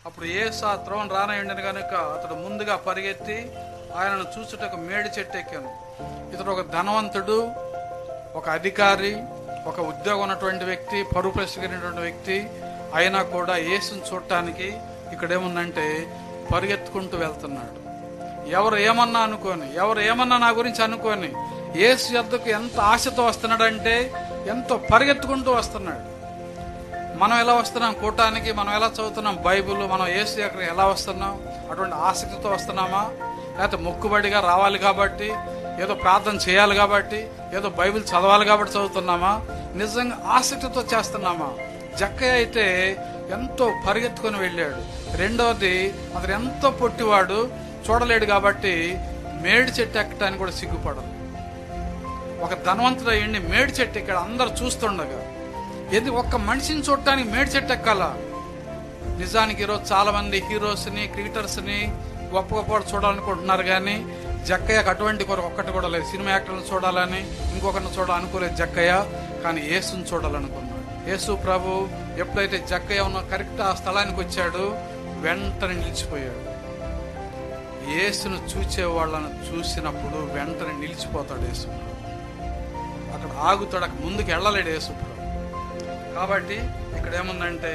అప్పుడు యేసు ఆ త్రోవను రానయ్యుండెను కనుక అతడు ముందుగా పరిగెత్తి ఆయనను చూచుటకు మేడి చెట్టు ఎక్కాను. ఇతడు ఒక ధనవంతుడు, ఒక అధికారి, ఒక ఉద్యోగం ఉన్నటువంటి వ్యక్తి, పరువు ప్రశ్నటువంటి వ్యక్తి అయినా కూడా యేసుని చూడటానికి ఇక్కడేముందంటే పరిగెత్తుకుంటూ వెళ్తున్నాడు. ఎవరు ఏమన్నా అనుకోని, ఎవరు ఏమన్నా నా గురించి అనుకోని యేసు యొద్దకు ఎంత ఆశతో వస్తున్నాడంటే ఎంతో పరిగెత్తుకుంటూ వస్తున్నాడు. మనం ఎలా వస్తున్నాం కూటానికి, మనం ఎలా చదువుతున్నాం బైబిల్, మనం యేసు దగ్గరికి ఎలా వస్తున్నాం? అటువంటి ఆసక్తితో వస్తున్నామా? లేకపోతే మొక్కుబడిగా రావాలి కాబట్టి, ఏదో ప్రార్థన చేయాలి కాబట్టి, ఏదో బైబిల్ చదవాలి కాబట్టి చదువుతున్నామా? నిజంగా ఆసక్తితో చేస్తున్నామా? జక్కయ్య అయితే ఎంతో పరిగెత్తుకొని వెళ్ళాడు. రెండవది, అతను ఎంతో పొట్టివాడు, చూడలేడు కాబట్టి మేడి చెట్టు ఎక్కడానికి కూడా సిగ్గుపడదు. ఒక ధనవంతుడు అయ్యండి మేడి చెట్టు ఎక్కాడు అందరు చూస్తుండగా. ఇది ఒక్క మనిషిని చూడటానికి మేడి చెట్టు ఎక్కాలా? నిజానికి ఈరోజు చాలా మంది హీరోస్ని, క్రికెటర్స్ని గొప్ప గొప్ప చూడాలనుకుంటున్నారు, కానీ జక్కయ్యకు అటువంటి కొరకు ఒక్కటి కూడా లేదు. సినిమా యాక్టర్లను చూడాలని, ఇంకొకరిని చూడాలనుకోలేదు జక్కయ్య, కానీ యేసుని చూడాలనుకున్నాడు. యేసు ప్రభు ఎప్పుడైతే జక్కయ్య ఉన్న కరెక్ట్ ఆ స్థలానికి వచ్చాడు, వెంటనే నిలిచిపోయాడు. యేసును చూచే వాళ్ళను చూసినప్పుడు వెంటనే నిలిచిపోతాడు యేసు. అక్కడ ఆగుతాడు, అక్కడ ముందుకు వెళ్ళలేడు యేసు ప్రభు. కాబట్టి ఇక్కడ ఏముందంటే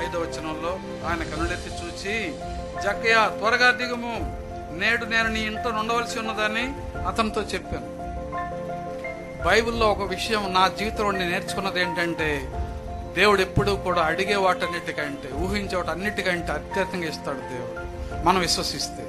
5వ వచనంలో ఆయన కనులెత్తి చూచి, జక్కయ్య త్వరగా దిగుము, నేడు నేను నీ ఇంట్లో ఉండవలసి ఉన్నదని అతనితో చెప్పాను. బైబిల్లో ఒక విషయం నా జీవితంలో నేను నేర్చుకున్నది ఏంటంటే, దేవుడు ఎప్పుడూ కూడా అడిగే వాటన్నిటికంటే, ఊహించే వాటన్నిటికంటే అత్యధికంగా ఇస్తాడు దేవుడు, మనం విశ్వసిస్తే.